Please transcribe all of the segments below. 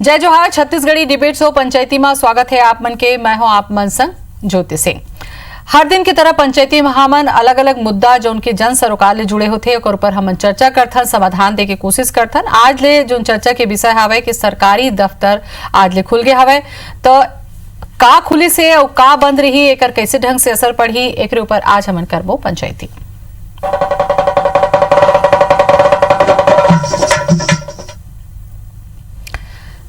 जय जोहार। Chhattisgarhi debate show पंचायती में स्वागत है आप मन के। मैं हूं आप मन संग ज्योति सिंह। हर दिन की तरह पंचायती में हमन अलग अलग मुद्दा जो उनके जन सरोकार ले जुड़े होते और ऊपर हमन चर्चा करथन, समाधान दे के कोशिश करथन। आज ले जो चर्चा के विषय हवे कि सरकारी दफ्तर आज ले खुल गए हवे, तो का खुली से और का बंद रही, एकर कैसे ढंग से असर पड़ी, एक ऊपर आज हमन करबो पंचायती।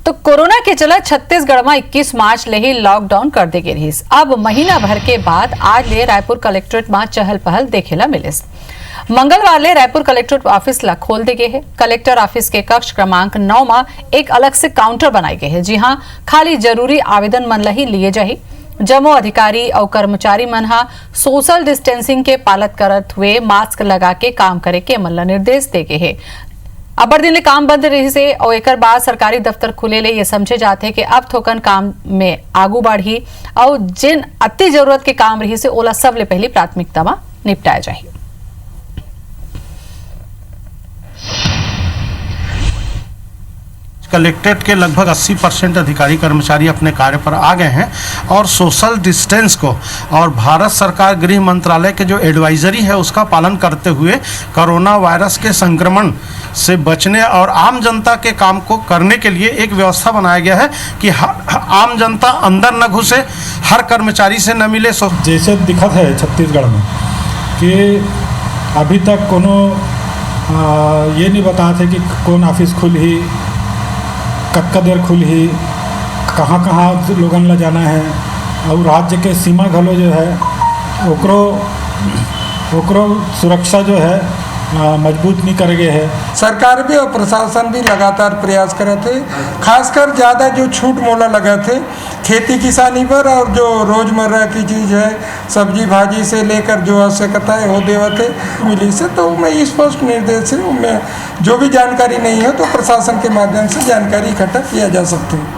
तो कोरोना के चलते छत्तीसगढ़ में 21 मार्च ले ही लॉकडाउन कर दे गई। अब महीना भर के बाद आज ले रायपुर कलेक्ट्रेट में चहल पहल देखेला मिलिस। मंगलवार ले रायपुर कलेक्ट्रेट ऑफिस ला खोल दे गए है। कलेक्टर ऑफिस के कक्ष क्रमांक 9 में एक अलग से काउंटर बनाई गए है, जी हाँ, खाली जरूरी आवेदन मन ला ही लिए जाही। जमो अधिकारी और कर्मचारी मन हा सोशल डिस्टेंसिंग के पालन करत हुए मास्क लगा के काम करे के मन ला निर्देश दे गए है। अबर दिन ले काम बंद रही से और एक बाद सरकारी दफ्तर खुले ले ये समझे जाते कि अब थोकन काम में आगू बढ़ी और जिन अति जरूरत के काम रही से ओला सब ले पहली प्राथमिकता में निपटाया जाए। कलेक्ट्रेट के लगभग 80% अधिकारी कर्मचारी अपने कार्य पर आ गए हैं और सोशल डिस्टेंस को और भारत सरकार गृह मंत्रालय के जो एडवाइजरी है उसका पालन करते हुए कोरोना वायरस के संक्रमण से बचने और आम जनता के काम को करने के लिए एक व्यवस्था बनाया गया है कि आम जनता अंदर न घुसे, हर कर्मचारी से न मिले। जैसे दिखत है छत्तीसगढ़ में कि अभी तक कोनो ये नहीं बताते कि कौन ऑफिस खुली, कब देर खुली, कहाँ कहाँ लोगन ला जाना है, और राज्य के सीमा घलो जो है ओकरो सुरक्षा जो है मजबूत नहीं कर गए है। सरकार भी और प्रशासन भी लगातार प्रयास करे थे। खासकर ज़्यादा जो छूट मोला लगा थे खेती किसानी पर और जो रोज़मर्रा की चीज़ है सब्जी भाजी से लेकर जो आवश्यकता है वो देवते मिली से, तो मैं स्पष्ट निर्देश है उनमें जो भी जानकारी नहीं है तो प्रशासन के माध्यम से जानकारी इकट्ठा किया जा सकती है।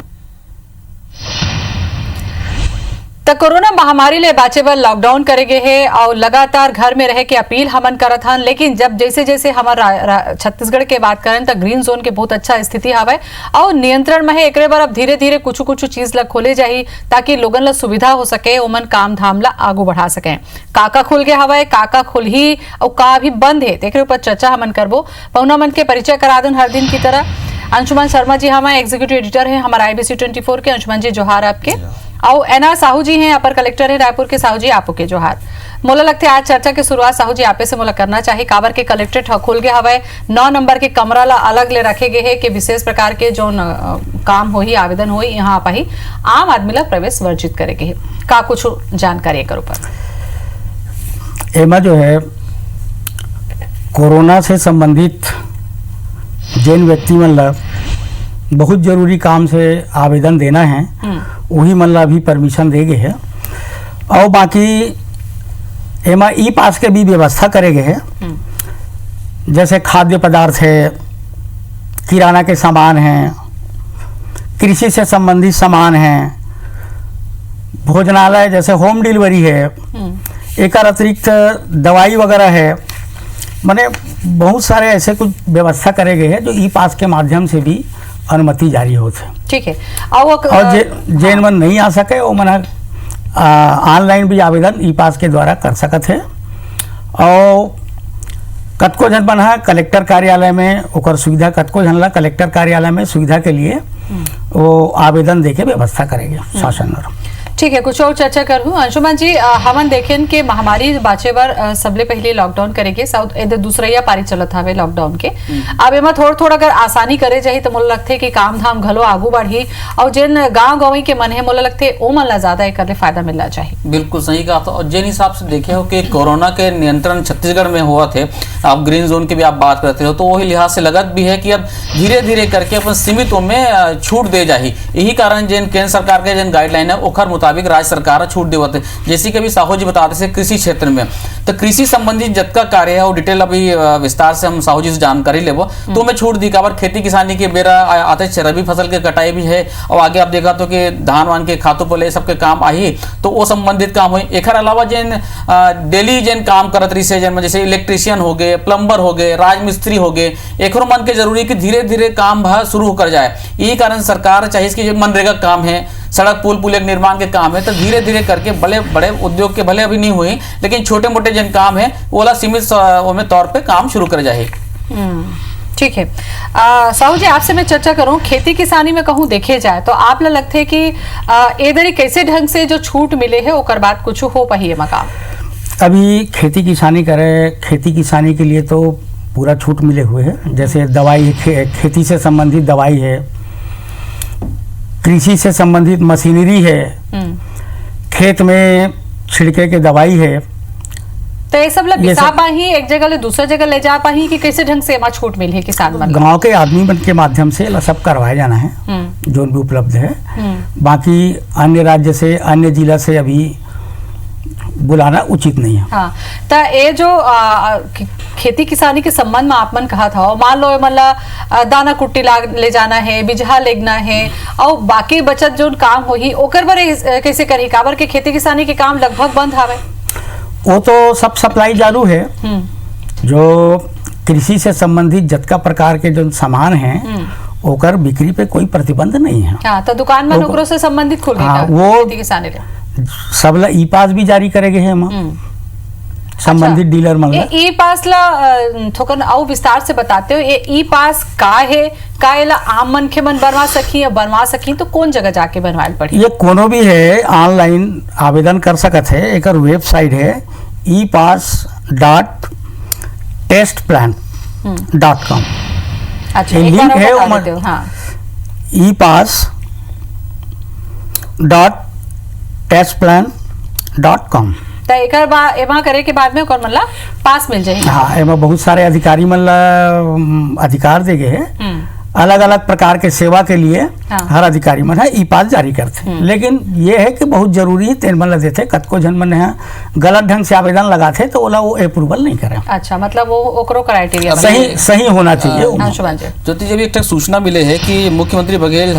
तो कोरोना महामारी ले बाचे बर लॉकडाउन करे गए है और लगातार घर में रहे के अपील हमन करत हन, लेकिन जब जैसे जैसे हमारा छत्तीसगढ़ के बात करें तो ग्रीन जोन के बहुत अच्छा स्थिति हवे और नियंत्रण में है। एकरे बार अब धीरे धीरे कुछ चीज ला खोले जाही ताकि लोगन ला सुविधा हो सके, ओमन काम धाम ला आगू बढ़ा सके। काका खुल गए हवे, काका खुलही और का भी बंद है, एकरे ऊपर चर्चा हमन करबो। पहुना मन के परिचय करा दें हर दिन की तरह। अंशुमन शर्मा जी हमारे एग्जीक्यूटिव एडिटर है हमारा IBC 24 के। अंशुमन जी जोहार आपके। और NR साहू जी हैं अपर कलेक्टर है रायपुर के। साहू जी आपो के जोहार। मोला लगते आज चर्चा के शुरुआत साहू जी आपे से मोला करना चाहिए। काबर के कलेक्ट्रेट खुल गया हवे, 9 नंबर के कमरा ला अलग ले रखे गए है कि विशेष प्रकार के जो काम हो ही आवेदन हो यहाँ आप ही आम आदमी ला प्रवेश वर्जित करेगे है। का कुछ जानकारी कर ऊपर एमा जो है कोरोना से संबंधित जिन व्यक्ति मन ला बहुत जरूरी काम से आवेदन देना है वही मन ला भी परमिशन दे गए है। और बाकी एमा ई पास के भी व्यवस्था करे गए है, जैसे खाद्य पदार्थ है, किराना के सामान हैं, कृषि से संबंधित सामान हैं, भोजनालय जैसे होम डिलीवरी है, एक अतिरिक्त दवाई वगैरह है। माने बहुत सारे ऐसे कुछ व्यवस्था करे गए हैं जो ई पास के माध्यम से भी अनुमति जारी होते। ठीक है। और जैन मन नहीं आ सके वो मन ऑनलाइन भी आवेदन ई पास के द्वारा कर सकत है। और कतको जन मन है कलेक्टर कार्यालय में ओकर सुविधा, कतको जन ला कलेक्टर कार्यालय में सुविधा के लिए वो आवेदन देके व्यवस्था करेंगे शासन। ठीक है, कुछ और चर्चा करूँ। अंशुमन जी, हमन देखें कि महामारी बाचे बर सबले पहले लॉकडाउन करेंगे, साउथ इधर दूसरा पारी चलत हवे लॉकडाउन के। अब एमा थोड़ा अगर आसानी करे जाही तो मोला लगथे कि काम धाम घलो आगू बढ़ी और जिन गांव गंवई के मन है मोला लगथे ओ मन ला ज्यादा एक ले फायदा मिलना चाहिए। बिल्कुल सही कहा था। और जिन हिसाब से देखे हो कि कोरोना के नियंत्रण छत्तीसगढ़ में हुआ थे, आप ग्रीन जोन की भी आप बात करते हो, तो वही लिहाज से लगत भी है कि अब धीरे धीरे करके अपन सीमितों में छूट दे जाही। यही कारण जिन केंद्र सरकार के जिन गाइडलाइन है ओखर मुताबिक मुताबिक राज्य सरकार छूट देवत है। जैसे कि अभी साहू जी बताते थे कृषि क्षेत्र में, तो कृषि संबंधित जितना कार्य है वो डिटेल अभी विस्तार से हम साहू जी से जानकारी लेबो। तो मैं छूट दी काबर खेती किसानी के बेरा आते रबी फसल के कटाई भी है, और आगे आप देखा तो कि धान वान के खातों पले सबके काम आई, तो वो संबंधित काम हुई। एक अलावा जिन डेली जिन काम करत रही से, जैसे इलेक्ट्रीशियन हो गए, प्लम्बर हो गए, राजमिस्त्री हो गए, एक मन के जरूरी कि धीरे धीरे काम शुरू होकर जाए। यही कारण सरकार चाहिए कि जो मनरेगा काम है, सड़क पुल एक निर्माण के काम है, तो धीरे धीरे करके बड़े बड़े उद्योग के भले अभी नहीं हुई, लेकिन छोटे मोटे जिन काम है वो सीमित तौर पे काम शुरू कर जाए। ठीक है। साहू जी, आपसे मैं चर्चा करूं खेती किसानी में कहूं देखे जाए तो आप लगते है कि इधर कैसे ढंग से जो छूट मिले है ओकर बाद कुछ हो पाही मकाम? अभी खेती किसानी करे, खेती किसानी के लिए तो पूरा छूट मिले हुए है। जैसे दवाई खेती से संबंधित दवाई है, कृषि से संबंधित मशीनरी है, खेत में छिड़के के दवाई है, तो ये सब पाही एक जगह ले दूसरा जगह ले जा पाही कि कैसे ढंग से एमा छूट मिले किसान मन? गांव के आदमी मन के माध्यम से सब करवाया जाना है जो भी उपलब्ध है। बाकी अन्य राज्य से, अन्य जिला से अभी बुलाना उचित नहीं है। हाँ, तो ये जो खेती किसानी के संबंध में आप मन कहा था, मान लो मतलब दाना कुट्टी ले जाना है, बिजहा लेगना है, और बाकी बचत जो काम होही ओकर बर कैसे करी? काबर के खेती किसानी के काम लगभग बंद हावे। वो तो सब सप्लाई चालू है। जो कृषि से संबंधित जतका प्रकार के जो सामान हैं ओकर बिक्री पे कोई प्रतिबंध नहीं है। हाँ, तो दुकान में ओकरो से संबंधित खुल हाँ, वो खेती किसानी सब ला ई पास भी जारी करेंगे हम संबंधित डीलर मन। ई पास ला थोकन और विस्तार से बताते हो, ये ई पास का है, का एला आम मनखे मन बनवा सकी या बनवा सकी तो कौन जगह जाके बनवाएल पड़ी? ये कोनो भी है ऑनलाइन आवेदन कर सकत है। एक वेबसाइट है epass.testplan.com। अच्छा, लिंक है epass.testplan.com। तो एक एमा करे के बाद में ओकर मतलब पास मिल जाए। हाँ, एमा बहुत सारे अधिकारी मन ला अधिकार दे गए हैं। अलग अलग प्रकार के सेवा के लिए हर अधिकारी मन है ई पास जारी करते। लेकिन ये है कि बहुत जरूरी है तेन मन ला देते, कतको जन मन है गलत ढंग से आवेदन लगाते तो ओला वो अप्रूवल नहीं करे। अच्छा, मतलब वो ओकरो क्राइटेरिया सही होना चाहिए। ज्योति जी, एक सूचना मिले है कि मुख्यमंत्री बघेल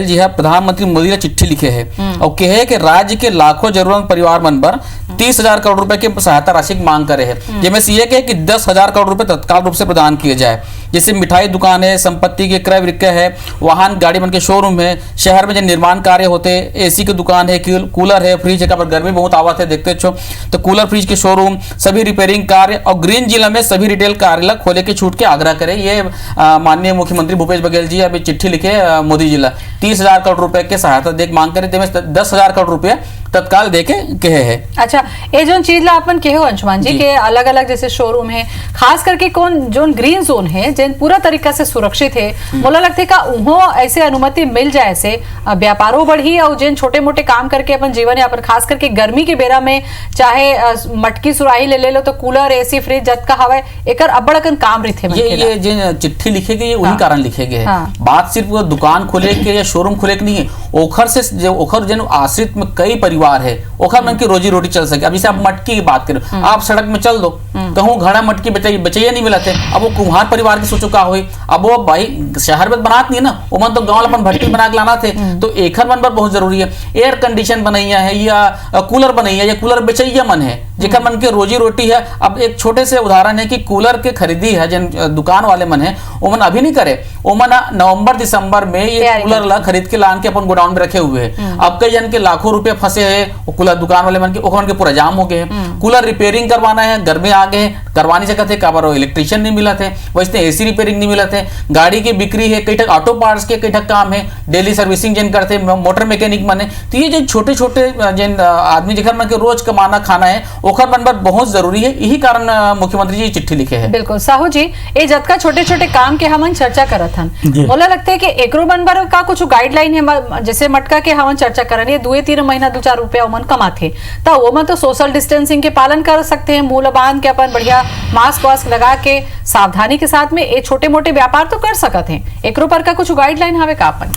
जी है प्रधानमंत्री मोदी ने चिट्ठी लिखे है और कहे कि राज्य के लाखों जरूरत परिवार मन पर 30,000 करोड़ रुपए की सहायता राशि की मांग करे है। जिसमें सीए के कि 10,000 करोड़ रुपए तत्काल रूप से प्रदान किए जाए। जैसे मिठाई दुकान है, संपत्ति के क्रय विक्रय है, वाहन गाड़ी मन के शोरूम है, शहर में जो निर्माण कार्य होते, एसी की दुकान है, कूलर है, फ्रिज है, पर गर्मी बहुत आवत है देखते छो, तो कूलर फ्रिज के शोरूम, सभी रिपेयरिंग कार्य और ग्रीन जिला में सभी रिटेल कार्यालय खोले के छूट के आग्रह करे। ये माननीय मुख्यमंत्री भूपेश बघेल जी अभी चिट्ठी लिखे मोदी जी ला 30,000 करोड़ रुपए के सहायता देख मांग करे, 10,000 करोड़ रुपए तत्काल देके कहे है। अच्छा, ये जो चीज ला अपन कहे हो अंशुमान जी के अलग अलग जैसे शोरूम है, खास करके कौन जो ग्रीन जोन है जिन पूरा तरीका से सुरक्षित है, मोला लगते का उहो ऐसे अनुमति मिल जाए से व्यापारों बढ़ी और जिन छोटे मोटे काम करके अपन जीवन यापन, खास करके गर्मी के बेरा में चाहे मटकी सुराही ले लो तो कूलर एसी फ्रिज जत का हवा एकर अबड़कन काम रही थे। ये जिन चिट्ठी लिखे गए उन्हीं कारण लिखे गए हैं। बात सिर्फ दुकान खोले के या शोरूम खोले के नहीं है, ओखर से जो ओखर जन आश्रित में कई परिवार है, ओखर मन की रोजी रोटी चल सके। अभी से आप मटकी की बात करो, आप सड़क में चल दो, कहूँ घड़ा मटकी बचैया नहीं मिलते, अब वो कुम्हार परिवार की सोचो का हुई। अब वो भाई शहर में बनात नहीं ना, वो मन तो गाँव अपन भट्टी बना के लाना थे, तो एखर मन पर बहुत जरूरी है। एयर कंडीशन बनैया है या कूलर बनैया या कूलर बेचैया मन है जेकर मन के रोजी रोटी है। अब एक छोटे से उदाहरण है कि कूलर के खरीदी है जिन दुकान वाले मन है वो मन अभी नहीं करे, वो मन नवंबर दिसंबर में ये कूलर ला खरीद के लान के अपन गोडाउन में रखे हुए हैं। अब कई जन के लाखों रुपए फंसे है, कूलर दुकान वाले मन के पूरा जाम हो गए। कूलर रिपेयरिंग करवाना है, घर में आ गए करवा नहीं सकते, काबर इलेक्ट्रिशियन नहीं मिला थे, वैसे एसी रिपेयरिंग नहीं मिला थे, गाड़ी की बिक्री है, कई तक ऑटो पार्ट्स के कई तक काम है, डेली सर्विसिंग जिन करते मोटर मैकेनिक मन है। तो ये जो छोटे छोटे जिन आदमी जिकर मन के रोज कमाना खाना है ओखर मन पर बहुत जरूरी है। यही कारण मुख्यमंत्री जी चिट्ठी लिखे हैं। बिल्कुल साहू जी, ये जतका छोटे छोटे काम के हमन चर्चा करत हन, मोला लगता है कि एकरो मन बर का कुछ गाइडलाइन है। जैसे मटका के हमन चर्चा करन, ये 2-3 महीना 2-4 रुपया ओमन कमाथे, तो ओमन तो सोशल डिस्टेंसिंग के पालन कर सकते हैं, मुंह बांध के अपन बढ़िया मास्क वास्क लगा के सावधानी के साथ में ये छोटे मोटे व्यापार तो कर सकते हैं। एकरो पर का कुछ गाइडलाइन हवे का अपन?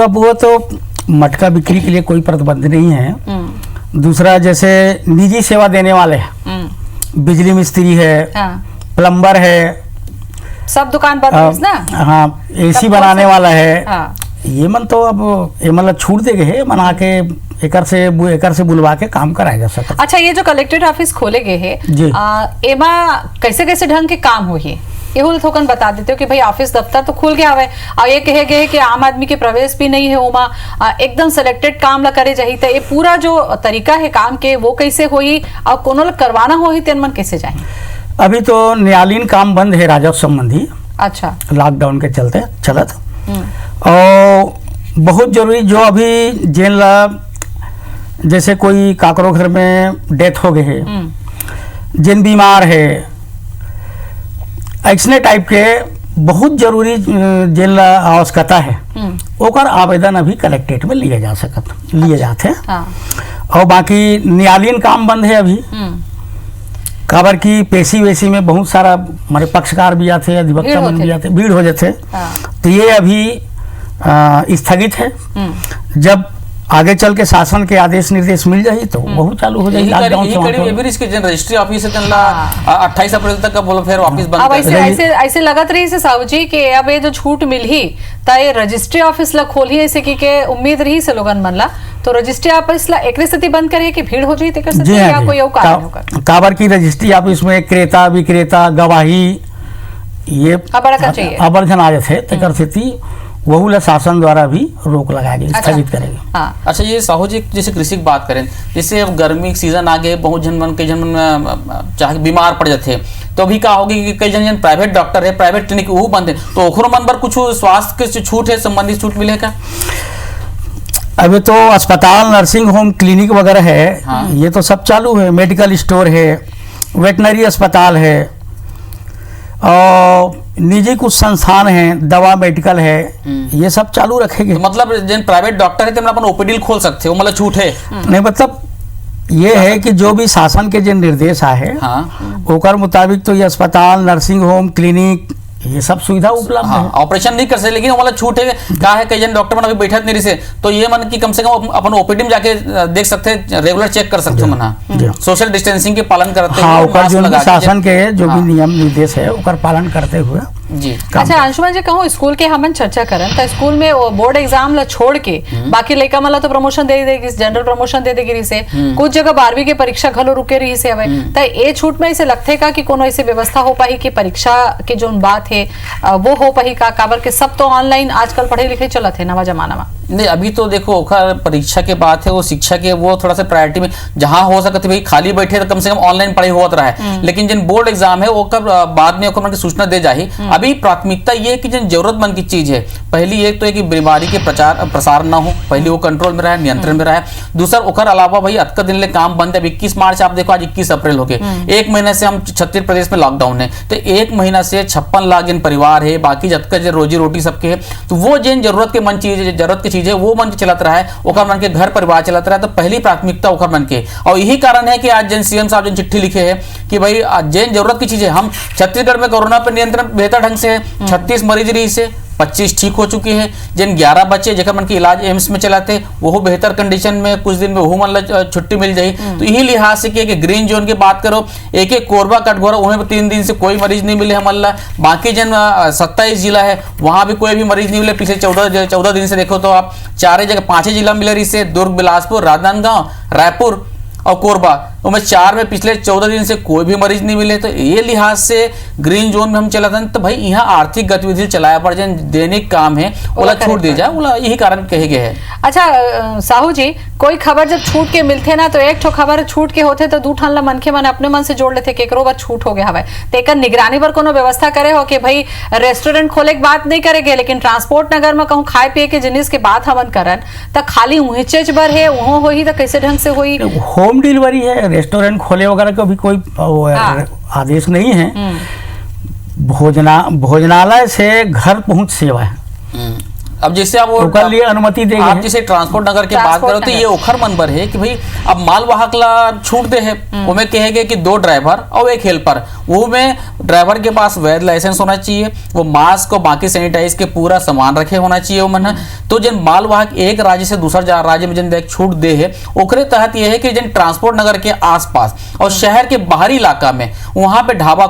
वो तो मटका बिक्री के लिए कोई प्रतिबंध नहीं है। दूसरा, जैसे निजी सेवा देने वाले हैं, बिजली मिस्त्री है, प्लम्बर है, सब दुकान बंद है ना। हाँ, एसी बनाने वाला है। हाँ। ये मन तो अब ये मतलब छूट दे गए है, मना के एकर से बुलवा के काम कराया जा सकता। अच्छा, ये जो कलेक्ट्रेट ऑफिस खोले गए जी। है एमा कैसे कैसे ढंग के काम होही ये थोकन बता देते हो कि भाई ऑफिस दफ्तर तो खुल गया है और ये कहे गए कि आम आदमी के प्रवेश भी नहीं है ओमा, एकदम सेलेक्टेड काम ला करे जाही, तो ये पूरा जो तरीका है काम के वो कैसे होई और कोनो ला करवाना होही तेन मन कैसे जाही? अभी तो न्यायालयीन काम बंद है राजस्व संबंधी। अच्छा। लॉकडाउन के चलते चलत। और बहुत जरूरी जो अभी जेन ला जैसे कोई काकरो घर में डेथ हो गए है, जिन बीमार है, ऐसने टाइप के बहुत जरूरी जेन ला आवश्यकता है, ओकर आवेदन अभी कलेक्ट्रेट में लिए जाते हैं। हाँ। और बाकी न्यायालयीन काम बंद है अभी। काबर की पेशी वेशी में बहुत सारा हमारे पक्षकार भी आते, अधिवक्ता मन भी आते, भीड़ हो जाते। तो ये अभी स्थगित है। जब आगे चल के शासन के आदेश निर्देश मिल जाए तो बहुत चालू हो जाएगी। रजिस्ट्री ऑफिस 28 अप्रैल तक बोलो फिर ऑफिस बंद। अब ऐसे लगत रही से साहू जी कि अब ये जो छूट मिल ही तो ये रजिस्ट्री ऑफिस ला खोल ही ऐसे की के उम्मीद रही से लोगन मन ला, तो रजिस्ट्री ऑफिस ला एक स्थिति बंद करे कि भीड़ हो जाए तेकर से या कोई और कारण होकर काबर की रजिस्ट्री ऑफिस में क्रेता विक्रेता गवाही ये अबरझन आ जाते तेकर स्थिति वहू ला शासन द्वारा भी रोक लगाया गया, स्थगित करेगी। हाँ। अच्छा, ये साहू जी जैसे कृषि की बात करें, जैसे अब गर्मी सीजन आ गए, बहुत कई जन चाहे बीमार पड़ जाते, तो अभी क्या होगी कि कई जन प्राइवेट डॉक्टर है, प्राइवेट क्लिनिक वो बंद है, तो ओखरो मन पर कुछ स्वास्थ्य के छूट है, संबंधित छूट मिलेगा? अभी तो अस्पताल, नर्सिंग होम, क्लिनिक वगैरह है। हाँ। ये तो सब चालू है, मेडिकल स्टोर है, वेटनरी अस्पताल है और निजी कुछ संस्थान हैं, दवा मेडिकल है, ये सब चालू रखेंगे। तो मतलब जिन प्राइवेट डॉक्टर है तो अपन ओपीडी खोल सकते हो, मतलब छूट है? नहीं, मतलब ये है कि जो भी शासन के जिन निर्देश आए, हाँ, ओकर मुताबिक तो ये अस्पताल, नर्सिंग होम, क्लिनिक ये सब सुविधा उपलब्ध है। ऑपरेशन नहीं कर सकते लेकिन मतलब छूट है। कहा है कई जन डॉक्टर मन अभी बैठत नहीं रही, तो ये मन की कम से कम अपन ओपीडी में जाके देख सकते हैं, रेगुलर चेक कर सकते हो, मन सोशल डिस्टेंसिंग के पालन करते हुए, शासन के जो भी नियम निर्देश है ओकर पालन करते हुए जी। अच्छा अंशुमन जी, कहूँ स्कूल के हमन चर्चा करन तो स्कूल में बोर्ड एग्जाम ला छोड़ के बाकी लड़का मन ला तो प्रमोशन दे देगी, जनरल प्रमोशन दे देगी रही से, कुछ जगह 12वीं के परीक्षा घलो रुके रही से हवे, तो ये छूट में ऐसे लगते का कि कोनो ऐसे व्यवस्था हो पाई कि परीक्षा के जो बात है वो हो पाई का? काबर के सब तो ऑनलाइन आजकल पढ़े लिखे चलत है नवा जमाना में। नहीं, अभी तो देखो ओखर परीक्षा के बात है, वो शिक्षा के वो थोड़ा सा प्रायोरिटी में जहां हो सकते भाई खाली बैठे तो कम से कम ऑनलाइन पढ़ाई होता रहा है, लेकिन जिन बोर्ड एग्जाम है वो कब बाद में ओकर सूचना दे जाही। अभी प्राथमिकता ये है कि जिन जरूरतमंद की चीज है, पहली एक तो है कि बीमारी के प्रसार ना हो, पहले वो कंट्रोल में रहे, नियंत्रण में रहे। दूसरा ओकर अलावा भाई अतका दिन ले काम बंद है। 21 मार्च आप देखो, आज 21 अप्रैल हो गए, एक महीने से हम छत्तीसगढ़ प्रदेश में लॉकडाउन है, तो एक महीना से 56 लाख जिन परिवार है, बाकी जतका जो रोजी रोटी सबके है, तो वो जिन जरूरत के मन चीज, जरूरत की चीज है वो मन चलत रहा है, ओकर मन के घर परिवार चलत रहा है, तो पहली प्राथमिकता ओकर मन के। और यही कारण है कि आज जन सीएम साहब जिन चिट्ठी लिखे है कि भाई जिन जरूरत की चीजें, हम छत्तीसगढ़ में कोरोना पर नियंत्रण बेहतर ढंग से है, 36 मरीज रही से 25 ठीक हो चुकी है, जिन 11 बच्चे जेकर मन के इलाज एम्स में चलाते वो बेहतर कंडीशन में, कुछ दिन में वो मन छुट्टी मिल जाए। तो यही लिहाज से कि रेड जोन की बात करो, एक कोरबा कटघोरा उन्हें 3 दिन से कोई मरीज नहीं मिले हमला, बाकी जन 27 जिला है वहां भी कोई भी मरीज नहीं मिले। पिछले 14 दिन से देखो तो आप 4 जगह 5 जिला मिले रही से, दुर्ग, बिलासपुर, राजनांदगांव, रायपुर और कोरबा, उनमें 4 में पिछले 14 दिन से कोई भी मरीज नहीं मिले। तो ये लिहाज से ग्रीन जोन में हम चला था, तो भाई यहाँ आर्थिक गतिविधि चलाया पर जन दैनिक काम है ओला छूट दे जाए, ओला यही कारण कहे गए है। अच्छा साहू जी, कोई खबर जब छूट के मिलते ना तो एक ठो खबर छूट के होते तो दू ठन ला मनखे मन अपने मन से जोड़ लेते केकरो बार छूट हो गया हवे, तेकर निगरानी पर कोनो व्यवस्था करे हो कि भाई रेस्टोरेंट खोले के बात नहीं करेंगे, लेकिन ट्रांसपोर्ट नगर में कहूँ खाए पिए के जिनिस के बात हमन करन तो खाली उहेचेज बर है वहाँ हो ही तो कैसे ढंग से होई? होम डिलीवरी है, रेस्टोरेंट खोले वगैरह का भी कोई आदेश नहीं है। भोजनालय से घर पहुंच सेवा है। अब जैसे आप ओकर लिए अनुमति देंगे। आप जैसे ट्रांसपोर्ट नगर की बात करो तो ये ओखर मनबर है कि भाई अब मालवाहक ला छूट दे है, वो में कहेंगे कि 2 ड्राइवर और 1 हेल्पर, वो में ड्राइवर के पास वैध लाइसेंस होना चाहिए, वो मास्क और बाकी सैनिटाइज के पूरा सामान रखे होना चाहिए वो मन। तो जिन मालवाहक एक राज्य से दूसरा राज्य में जिन छूट दे है, ओकरे तहत ये है कि जिन ट्रांसपोर्ट नगर के आसपास और शहर के बाहरी इलाका में वहां पे ढाबा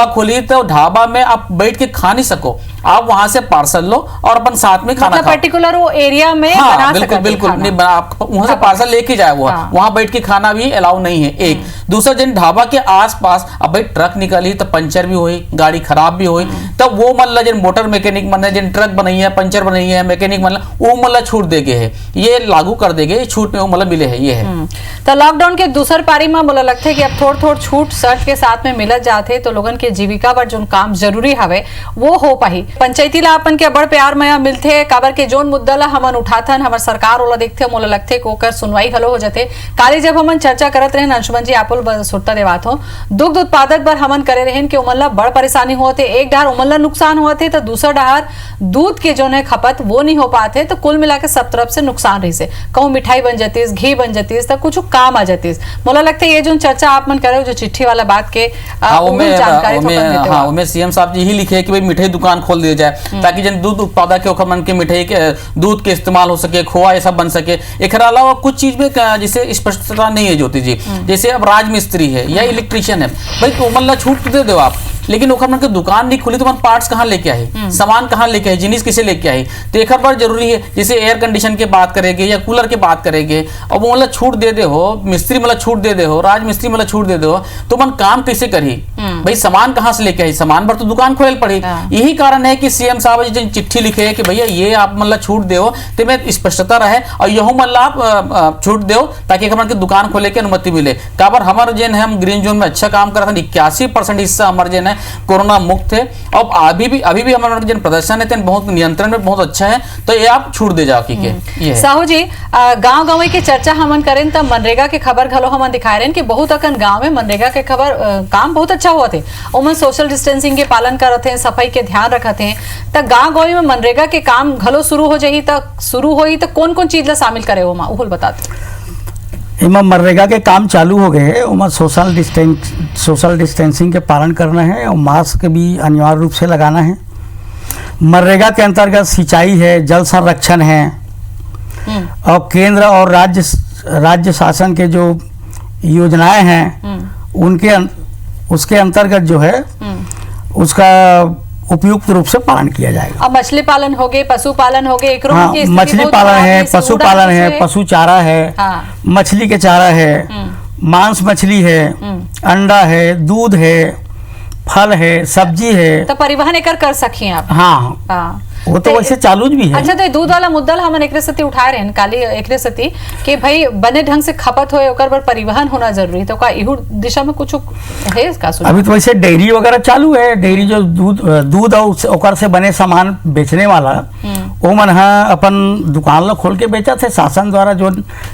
खोली तो ढाबा में आप बैठ के खा नहीं सको, आप वहां से पार्सल लो और अपन साथ में खाना खाओ। पर्टिकुलर वो एरिया में हाँ, बना बिल्कुल सकते बिल्कुल खाना। नहीं, आप वहां से पार्सल लेके जाए वो वहां बैठ के खाना भी अलाउ नहीं है। एक दूसरा जिन ढाबा के आसपास अब भाई ट्रक निकली तो पंचर भी हुई, गाड़ी खराब भी हुई, तब वो मतलब जिन मोटर मैकेनिक मन जिन ट्रक बनाई है, पंचर बनाई है, मैकेनिक मतलब वो मतलब छूट देगे है, ये लागू कर देगे, छूट में वो मतलब मिले है। ये है तो लॉकडाउन के दूसर पारी में बोला लगता है कि अब थोड़ छूट सर्ट के साथ में मिलत जाते तो लोगन के जीविका पर जो काम जरूरी हवे वो हो पाही। पंचायती ला अपन के बड़ प्यार मया मिलते काबर के जोन मुद्दा ला हमन उठाथन हमर सरकार ओला देखथे मोला लगथे को कर सुनवाई हलो हो जाते। काले जब हमन चर्चा करत रहे अंशुमन जी आपल सुरता देवात हो दुग्ध उत्पादक पर हमन करे रहन कि उमन ला बड़ परेशानी होते, एक डार उमन ला नुकसान होते तो दूसरा डार दूध के जो है खपत वो नहीं हो पाते, तो कुल मिला के सब तरफ से नुकसान रही से। कहूँ मिठाई बन जातीस, घी बन जातीस, तो कुछ काम आ जातीस। मोला लगता है ये जो चर्चा आप मन करे जो चिट्ठी वाला बात के जानकारी सीएम साहब जी ही लिखे है कि भाई मिठाई दुकान खोल दिया जाए ताकि जन दूध उत्पादक के मन के मिठाई के दूध के इस्तेमाल हो सके, खोआ ऐसा बन सके। एक अलावा कुछ चीज में जिसे स्पष्टता नहीं है ज्योति जी, जैसे अब राजमिस्त्री है या इलेक्ट्रिशियन है, भाई तो मतलब छूट दे दो आप, लेकिन ओखर मन के दुकान नहीं खुली तो मन पार्ट्स कहाँ लेके आए, सामान कहाँ लेके आए, जिनिस किसे लेके आए, तो एक बार जरूरी है। जैसे एयर कंडीशन की बात करेंगे या कूलर की बात करेंगे, अब वो मतलब छूट दे दे हो, मिस्त्री मतलब छूट दे दे हो, राजमिस्त्री मतलब छूट दे दे हो, तो मन काम कैसे करी भाई, सामान कहाँ से लेके आई, सामान पर तो दुकान खोल पड़ी। यही कारण है कि सीएम साहब जी चिट्ठी लिखे है कि भैया ये आप मतलब छूट दो तो मैं स्पष्टता रहे और यहू मतलब आप छूट दो ताकि मन के दुकान खोले के अनुमति मिले। काबर हमारे जेन है हम ग्रीन जोन में अच्छा काम कर रहे हैं, 81% हिस्सा हमारे जेन है कोरोना मुक्त है और अभी भी हमारे जन प्रदर्शन है बहुत नियंत्रण में बहुत अच्छा है, तो ये आप छूट दे जाओ की साहू जी। गांव की चर्चा हमन करें तो मनरेगा के खबर घलो हमन दिखाए रहे कि बहुत अकन गांव में मनरेगा के खबर काम बहुत अच्छा हुआ थे, उमन सोशल डिस्टेंसिंग के पालन करते हैं, सफाई के ध्यान रखते हैं। तो गांव में मनरेगा के काम घलो शुरू हो जाही तो कौन कौन चीज ला शामिल करे हो उहुल बताते। इमा मनरेगा के काम चालू हो गए हैं, उमा सोशल डिस्टेंसिंग के पालन करना है और मास्क भी अनिवार्य रूप से लगाना है। मनरेगा के अंतर्गत सिंचाई है, जल संरक्षण है और केंद्र और राज्य शासन के जो योजनाएं हैं उसके अंतर्गत जो है उसका उपयुक्त रूप से पालन किया जाएगा। अब मछली पालन हो गए, पशुपालन हो गए, मछली पालन है, पशुपालन है, पशु चारा है, मछली के चारा है, मांस मछली है, अंडा है, दूध है, फल है, सब्जी है, तो परिवहन एकर कर सकी आप। हाँ वो तो वैसे चालू भी है। अच्छा, तो दूध वाला मुद्दा हमन एकरे सती उठाए रहे काली एकरे सती कि भाई बने ढंग से खपत होए ओकर पर परिवहन होना जरूरी, तो का इहू दिशा में कुछ है इसका सुझाव? अभी तो वैसे डेयरी वगैरह चालू है, डेयरी जो दूध और ओकर से बने सामान बेचने वाला वो मन अपन दुकान ला खोल के बेचा थे, शासन द्वारा जो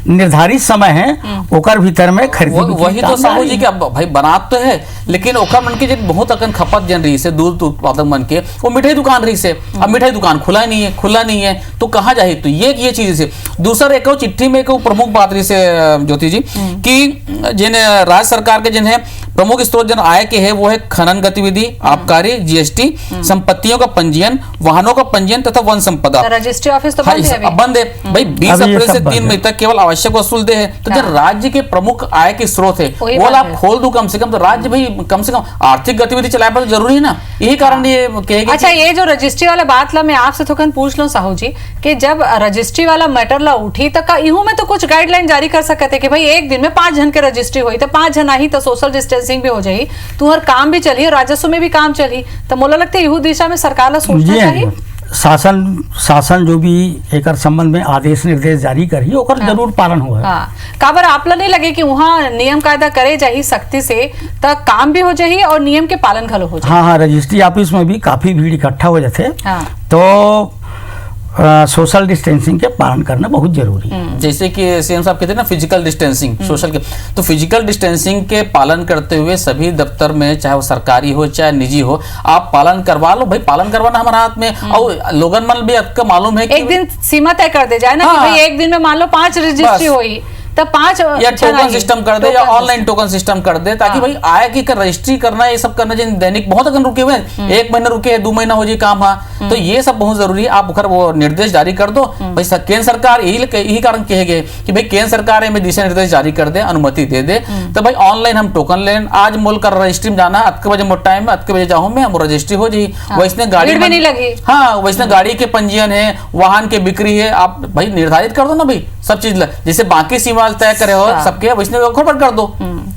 निर्धारित समय है ओकर भीतर में खरीदी। वही तो साहू जी के भाई बनात तो है, लेकिन ओकर मन के जो बहुत अकन खपत जन रही से दूध उत्पादक मन के वो मिठाई दुकान रही से, अब मिठाई दुकान खुला नहीं है तो कहाँ जाए, तो ये चीज से। दूसरा एक चिट्ठी में एक प्रमुख बात रही से ज्योति जी कि जिन राज्य सरकार के जिन है प्रमुख स्रोत जन आय के है वो है खनन गतिविधि, आबकारी, जीएसटी, संपत्तियों का पंजीयन, वाहनों का पंजीयन तथा वन संपदा। रजिस्ट्री ऑफिस तो बंद है भाई, 20 अप्रैल से 3 मई तक केवल आवश्यक वसूल दे है। तो जो राज्य के प्रमुख आय के स्रोत है वो आप खोल दो कम से कम, तो राज्य भाई कम से कम आर्थिक गतिविधि चलाए पर जरूरी है ना, यही कारण ये कहेगी। अच्छा, ये जो रजिस्ट्री वाला बात ला मैं आपसे थोकन पूछ लूं साहू जी कि जब रजिस्ट्री वाला मैटर ला उठी तो इहू में तो कुछ गाइडलाइन जारी कर सकते हैं कि भाई एक दिन में 5 जन के रजिस्ट्री हुई तो 5 जन आई तो सोशल डिस्टेंसिंग भी हो जाही, तुम्हार काम भी चली, राजस्व में भी काम चली, तो मोला लगता है इहू दिशा में सरकार ला सोचना चाहिए। शासन जो भी एक संबंध में आदेश निर्देश जारी करी ओकर जरूर पालन होगा। काबर आपला नहीं लगे कि वहाँ नियम कायदा करे जाही सख्ती से तक काम भी हो जाही और नियम के पालन घलो हो जाए। हाँ, रजिस्ट्री ऑफिस में भी काफी भीड़ इकट्ठा हो जाते तो सोशल डिस्टेंसिंग के पालन करना बहुत जरूरी है। जैसे कि सीएम साहब कहते हैं ना फिजिकल डिस्टेंसिंग सोशल के, तो फिजिकल डिस्टेंसिंग के पालन करते हुए सभी दफ्तर में चाहे वो सरकारी हो चाहे निजी हो आप पालन करवा लो भाई, पालन करवाना हमारे हाथ में। और लोगन मन भी आपको मालूम है कि एक दिन सीमा तय कर दे जाए ना, कि भाई एक दिन में मान लो 5 रजिस्ट्री हुई तब 5 या टोकन सिस्टम कर दे या ऑनलाइन टोकन सिस्टम कर दे, ताकि भाई आया कि रजिस्ट्री करना ये सब करना चाहिए। दैनिक बहुत अगर रुके हुए हैं, 1 महीना रुके हैं, 2 महीना हो जाए काम, हाँ तो ये सब बहुत जरूरी है। आप वो निर्देश जारी कर दो भाई। केंद्र सरकार यही कारण कहे गए कि भाई केंद्र सरकार है दिशा निर्देश जारी कर दे, अनुमति दे दे, तो भाई ऑनलाइन हम टोकन लें। आज मोल कर रजिस्ट्री में जाना, अत के बजे मोट टाइम में, अत के बजे जाऊँ मैं, हम रजिस्ट्री हो जाए। वैसने गाड़ी में नहीं लगी, हाँ वैसने गाड़ी के पंजीयन है, वाहन के बिक्री है, आप भाई निर्धारित कर दो ना भाई सब चीज, जैसे बाकी सीमा तय करे हो सबके वैष्णव खबर कर दो।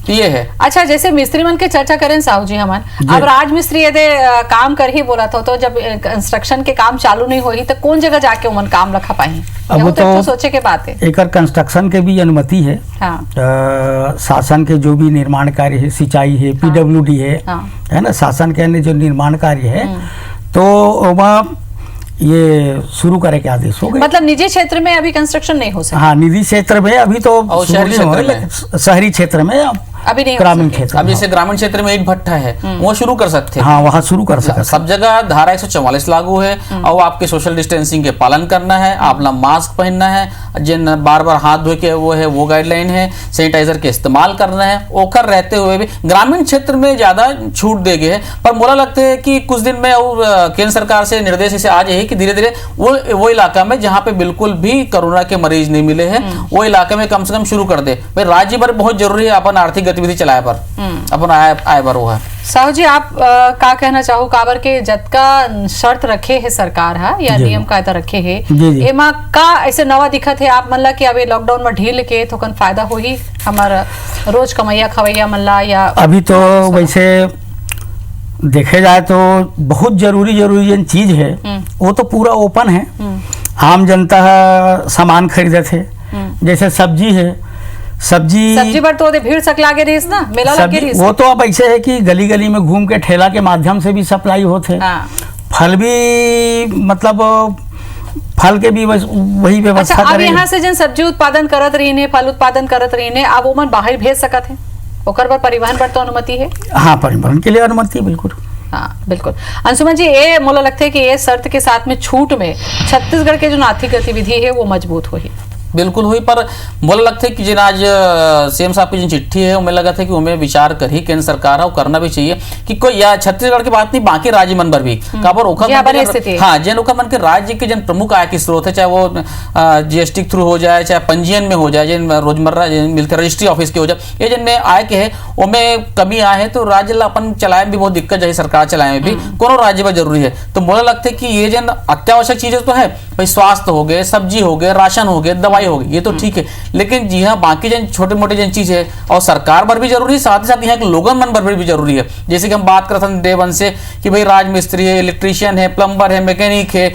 ये है। अच्छा, जैसे मिस्त्री मन के चर्चा करें साहू जी हमारे, अब राज मिस्त्री यदि काम कर ही बोला था, तो जब कंस्ट्रक्शन के काम चालू नहीं हुई तो कौन जगह जाके उमन काम रखा पाई? अब तो सोचे के बात है, एक कंस्ट्रक्शन के भी अनुमति है। हाँ। शासन के जो भी निर्माण कार्य है, सिंचाई है, PWD है ना, शासन के अन्य जो निर्माण कार्य है, तो वहाँ ये शुरू करे के आदेश हो गए। मतलब निजी क्षेत्र में अभी कंस्ट्रक्शन नहीं हो सकता? हाँ, निजी क्षेत्र में अभी तो शहरी क्षेत्र में अभी नहीं, ग्रामीण क्षेत्र। अब जैसे ग्रामीण क्षेत्र में ईंट भट्ठा है वो शुरू कर सकते हैं। हाँ, वहाँ शुरू कर सकते। सब जगह धारा 144 लागू है और आपके सोशल डिस्टेंसिंग के पालन करना है, आपला मास्क पहनना है, जिन बार बार हाथ धो के वो है वो गाइडलाइन है, सैनिटाइजर के इस्तेमाल करना है। ओखर रहते हुए भी ग्रामीण क्षेत्र में ज्यादा छूट दे गए हैं, पर मोला लगता है कि कुछ दिन में केंद्र सरकार से निर्देश ऐसे आ जाए कि धीरे धीरे वो इलाका में जहाँ पे बिल्कुल भी कोरोना के मरीज नहीं मिले हैं वो इलाके में कम से कम शुरू कर दे। भाई राज्य भर बहुत जरूरी है अपन आर्थिक गतिविधि चलाए पर, अपन आए पर वो है। साहू जी, आप का कहना चाहो काबर के जतका शर्त रखे है सरकार है या नियम कायदा रखे है, एमा का ऐसे नवा दिखत है आप मन ला कि अभी लॉकडाउन में ढील के थोकन फायदा होही हमारा रोज कमैया खवैया मन ला? या अभी तो वैसे देखे जाए तो बहुत जरूरी जन चीज है वो तो पूरा ओपन है। आम जनता सामान खरीदे थे, जैसे सब्जी है, सब्जी पर तो भीड़ सक लागे रही ना, मेला लगे रही। वो तो अब ऐसे है कि गली गली में घूम के ठेला के माध्यम से भी सप्लाई होते। फल भी मतलब फल के भी वही व्यवस्था। अच्छा, अब यहाँ से जन सब्जी उत्पादन करत रही ने, फल उत्पादन करत रही ने, अब ओमन बाहर भेज सकत है, ओकर पर परिवहन पर तो अनुमति है? हाँ, परिवहन के लिए अनुमति है, बिल्कुल। हाँ बिल्कुल। अंशुमन जी, ये मोला लगता है कि ये शर्त के साथ में छूट में छत्तीसगढ़ के जो आर्थिक गतिविधि है वो मजबूत हुई। बिल्कुल हुई, पर मुझे लगता है कि जिन आज सीएम साहब की जो चिट्ठी है उन्हें लगा था कि उन्हें विचार कर ही केंद्र सरकार है और करना भी चाहिए कि कोई या छत्तीसगढ़ की बात नहीं, बाकी राज्य मन पर भी काबर हाँ जन ओखर मन के राज्य के जन प्रमुख आय के स्रोत है, चाहे वो GST थ्रू हो जाए, चाहे पंजीयन में हो जाए, जिन रोजमर्रा मिलकर रजिस्ट्री ऑफिस के हो जाए, ये जन आय के है उनमें कमी आए है तो राज्य ला अपन चलाए भी बहुत दिक्कत जाए, सरकार चलाए भी कोनो राज्य में जरूरी है। तो मुझे लगता है कि ये जन अत्यावश्यक चीजें तो है भाई, स्वास्थ्य हो गए, सब्जी हो गए, राशन हो गए, दवाई हो गई, ये तो ठीक है, लेकिन जी हाँ बाकी जन छोटे मोटे जन चीज है और सरकार पर भी जरूरी है, साथ ही साथ यहाँ के लोगन मन पर भी जरूरी है। जैसे कि हम बात करते हैं डे वन से कि भाई राज मिस्त्री है, इलेक्ट्रीशियन है, प्लम्बर है, मैकेनिक है,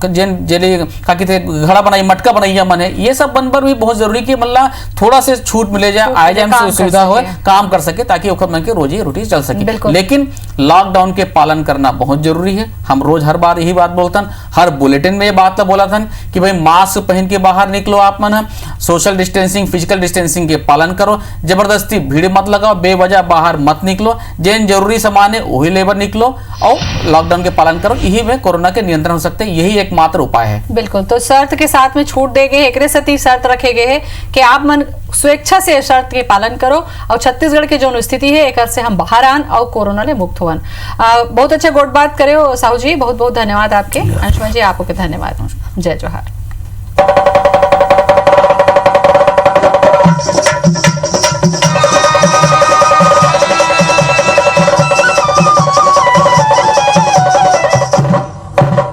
जन जेली घड़ा बनाई मटका बनाइया मन है, ये सब बन पर भी बहुत जरूरी कि मतलब थोड़ा से छूट मिले जाए, आए जाए सुविधा हो, काम कर सके ताकि ओखर मन के रोजी रोटी चल सके। लेकिन लॉकडाउन के पालन करना बहुत जरूरी है। हम रोज हर बार यही बात बोलते हैं, हर बुलेटिन में ये बात बोला था कि भाई मास्क पहन के बाहर निकलो, आप मन सोशल डिस्टेंसिंग फिजिकल डिस्टेंसिंग के पालन करो, जबरदस्ती भीड़ मत लगाओ, बेवजह बाहर मत निकलो, जिन जरूरी सामान है वही लेबर निकलो और लॉकडाउन के पालन करो। यही में कोरोना के नियंत्रण हो सकते हैं, यही एकमात्र उपाय है। बिल्कुल, तो शर्त के साथ में छूट दे गए, एक सती शर्त रखे गए है कि आप मन स्वेच्छा से शर्त के पालन करो और छत्तीसगढ़ की जो स्थिति है एक से हम बाहर आन और कोरोना ने मुक्त होन। बहुत अच्छा गोट बात करे हो साहू जी, बहुत बहुत धन्यवाद आपके। अंशुमन जी, आपको धन्यवाद। जय जोहार।